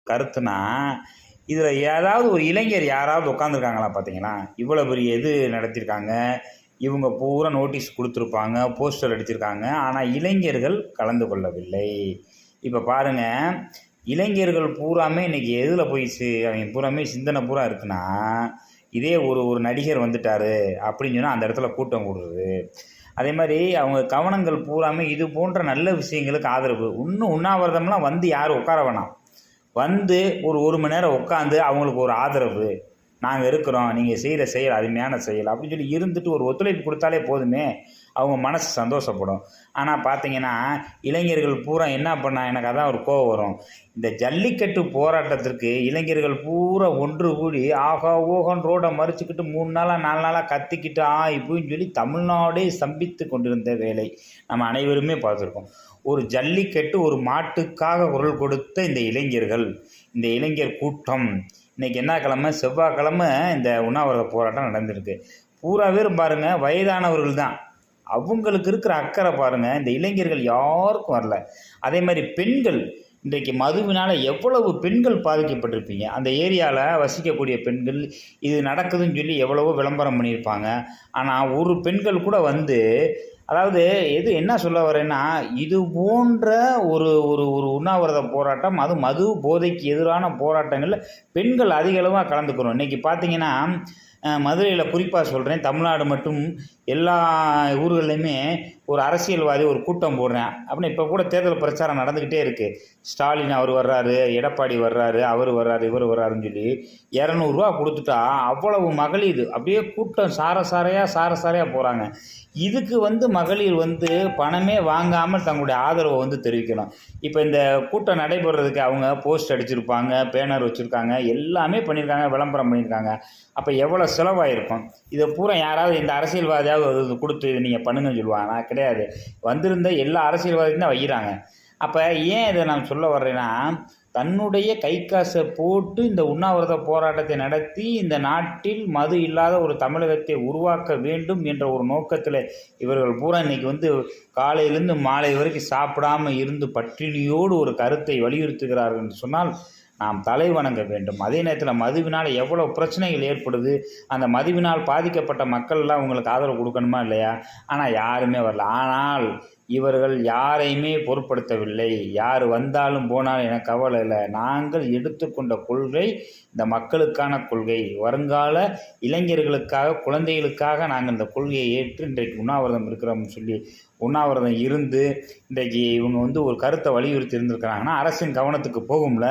கருத்துனா, இதில் ஏதாவது ஒரு இளைஞர் யாராவது உட்காந்துருக்காங்களா பார்த்தீங்களா? இவ்வளோ பெரிய இது நடத்தியிருக்காங்க. இவங்க பூரா நோட்டீஸ் கொடுத்துருப்பாங்க, போஸ்டர் அடிச்சிருக்காங்க. ஆனால் இளைஞர்கள் கலந்து கொள்ளவில்லை. இப்போ பாருங்கள், இளைஞர்கள் பூராமே இன்றைக்கி எதில் போய் அவங்க பூராமே சிந்தனை பூரா இருக்குன்னா, இதே ஒரு நடிகர் வந்துட்டார் அப்படின்னு சொன்னால் அந்த இடத்துல கூட்டம் கூடுறது. அதே மாதிரி அவங்க கவனங்கள் பூராமே இது போன்ற நல்ல விஷயங்களுக்கு ஆதரவு. இன்னும் உண்ணாவிரதம்லாம் வந்து யாரும் உட்கார வேணாம். வந்து ஒரு மணி நேரம் உட்காந்து அவங்களுக்கு ஒரு ஆதரவு, நாங்கள் இருக்கிறோம், நீங்கள் செய்கிற செயல் அருமையான செயல் அப்படின்னு சொல்லி இருந்துட்டு ஒரு ஒத்துழைப்பு கொடுத்தாலே போதுமே, அவங்க மனசு சந்தோஷப்படும். ஆனால் பார்த்தீங்கன்னா இளைஞர்கள் பூரா என்ன பண்ணால் எனக்கு அதான் ஒரு கோவம் வரும். இந்த ஜல்லிக்கட்டு போராட்டத்திற்கு இளைஞர்கள் பூரா ஒன்று கூடி ஆகா ஓகன் ரோடை மறிச்சுக்கிட்டு 3 நாளாக 4 நாளாக கத்திக்கிட்டு இப்படின்னு சொல்லி தமிழ்நாடே ஸ்தம்பித்து கொண்டிருந்த வேலை நம்ம அனைவருமே பார்த்துருக்கோம். ஒரு ஜல்லிக்கட்டு ஒரு மாட்டுக்காக குரல் கொடுத்த இந்த இளைஞர்கள், இந்த இளைஞர் கூட்டம் இன்றைக்கி என்ன கிழமை, செவ்வாய்க்கிழமை இந்த உண்ணாவிரத போராட்டம் நடந்திருக்கு. பூரா பேரும் பாருங்கள் வயதானவர்கள் தான். அவங்களுக்கு இருக்கிற அக்கறை பாருங்கள், இந்த இளைஞர்கள் யாருக்கும் வரல. அதே மாதிரி பெண்கள், இன்றைக்கு மதுவினால் எவ்வளவு பெண்கள் பாதிக்கப்பட்டிருப்பீங்க. அந்த ஏரியாவில் வசிக்கக்கூடிய பெண்கள் இது நடக்குதுன்னு சொல்லி எவ்வளவோ விளம்பரம் பண்ணியிருப்பாங்க. ஆனால் ஒரு பெண்கள் கூட வந்து, அதாவது என்ன சொல்ல வரேன்னா, இது போன்ற ஒரு ஒரு ஒரு உண்ணாவிரத போராட்டம், அது மது போதைக்கு எதிரான போராட்டங்களில் பெண்கள் அதிக அளவாக கலந்துக்கிறோம். இன்றைக்கி பார்த்தீங்கன்னா மதுரையில் குறிப்பாக சொல்கிறேன், தமிழ்நாடு மட்டும் எல்லா ஊர்கள்லையுமே ஒரு அரசியல்வாதி ஒரு கூட்டம் போடுறேன் அப்படின்னு இப்போ கூட தேர்தல் பிரச்சாரம் நடந்துக்கிட்டே இருக்குது. ஸ்டாலின் அவர் வர்றாரு, எடப்பாடி வர்றாரு, அவர் வர்றாரு, இவர் வர்றாருன்னு சொல்லி 200 ரூபா கொடுத்துட்டா அவ்வளவு மகளிர் அப்படியே கூட்டம் சாரசாரையாக போகிறாங்க. இதுக்கு மகளிர் பணமே வாங்காமல் தங்களுடைய ஆதரவை தெரிவிக்கணும். இப்போ இந்த கூட்டம் நடைபெறதுக்கு அவங்க போஸ்ட் அடிச்சிருப்பாங்க, பேனர் வச்சுருக்காங்க, எல்லாமே பண்ணியிருக்காங்க, விளம்பரம் பண்ணியிருக்காங்க. அப்போ எவ்வளோ செலவாயிருக்கும்? இதை பூரா யாராவது இந்த அரசியல்வாதியாவது கொடுத்து இது நீங்கள் பண்ணுங்கன்னு சொல்லுவாங்க? நான் கிடையாது. வந்திருந்த எல்லா அரசியல்வாதியும் தான் வைக்கிறாங்க. அப்போ ஏன் இதை நான் சொல்ல வர்றேன்னா, தன்னுடைய கை காசை போட்டு இந்த உண்ணாவிரத போராட்டத்தை நடத்தி இந்த நாட்டில் மது இல்லாத ஒரு தமிழகத்தை உருவாக்க வேண்டும் என்ற ஒரு நோக்கத்தில் இவர்கள் பூரா இன்றைக்கி காலையிலேருந்து மாலை வரைக்கும் சாப்பிடாமல் இருந்து பட்டினியோடு ஒரு கருத்தை வலியுறுத்துகிறார்கள் என்று சொன்னால் நாம் தலை வணங்க வேண்டும். அதே நேரத்தில் மதுவினால் எவ்வளோ பிரச்சனைகள் ஏற்படுது, அந்த மதுவினால் பாதிக்கப்பட்ட மக்கள்லாம் உங்களுக்கு ஆதரவு கொடுக்கணுமா இல்லையா? ஆனால் யாருமே வரல. ஆனால் இவர்கள் யாரையுமே பொருட்படுத்தவில்லை. யார் வந்தாலும் போனாலும் எனக்கு கவலை இல்லை. நாங்கள் எடுத்துக்கொண்ட கொள்கை இந்த மக்களுக்கான கொள்கை, வருங்கால இளைஞர்களுக்காக, குழந்தைகளுக்காக நாங்கள் இந்த கொள்கையை ஏற்று இன்றைக்கு உண்ணாவிரதம் இருக்கிறோம்னு சொல்லி உண்ணாவிரதம் இருந்து இன்றைக்கு இவங்க ஒரு கருத்தை வலியுறுத்தி இருந்திருக்கிறாங்கன்னா அரசின் கவனத்துக்கு போகும்ல.